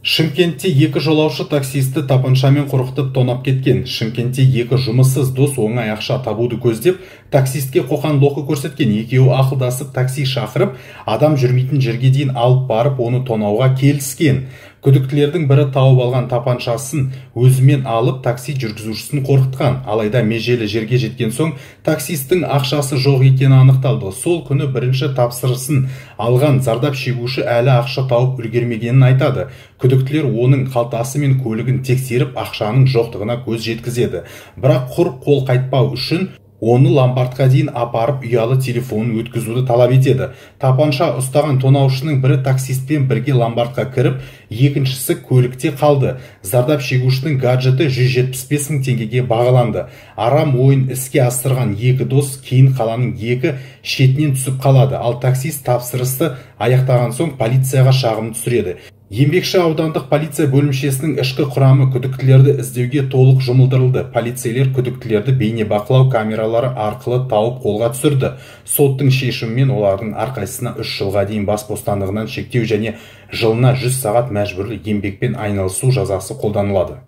Шымкентте екі жолаушы таксисті тапаншамен қорқытып тонап кеткен. Шымкентте екі жұмыссыз дос оңай ақша табуды көздеп, таксистке қоқан-лоққы көрсеткен. Екеуі ақылдасып такси шақырып, адам жүрмейтін жерге дейін алып барып, оны тонауға келіскен. Күдіктілердің бірі тауып алған тапаншасын өзімен алып, такси жүргізушісін қорқытқан. Алайда межелі жерге жеткен соң, таксистің ақшасы жоқ екені анықталды. Сол күні бірінші тапсырысын алған зардап шегуші әлі ақша тауып үлгермегенін айтады. Күдіктілер оның қалтасы мен көлігін тексеріп, ақшаның жоқтығына көз жеткізеді. Бірақ құр қол қайтпау үшін оны ломбардқа дейін апарып, ұялы телефонын өткізуді талап етеді. Тапанша ұстаған тонаушының бірі таксистпен бірге ломбардқа кіріп, екіншісі көлікте қалды. Зардап шегушінің гаджеті 175 мың теңгеге бағаланды. Арам ойын іске асырған екі дос кейін қаланың екі шетінен түсіп қалады. Ал таксист тапсырысты аяқтаған соң полицияға шағым түсіреді. Еңбекші аудандық полиция бөлімшесінің ішкі құрамы күдіктілерді іздеуге толық жұмылдырылды. Полицейлер күдіктілерді бейнебақылау камералары арқылы тауып қолға түсірді. Соттың шешімімен олардың әрқайсысына 3 жылға дейін бас бостандығынан шектеу және жылына 100 сағат мәжбүрлі еңбекпен айналысу жазасы қолданылады.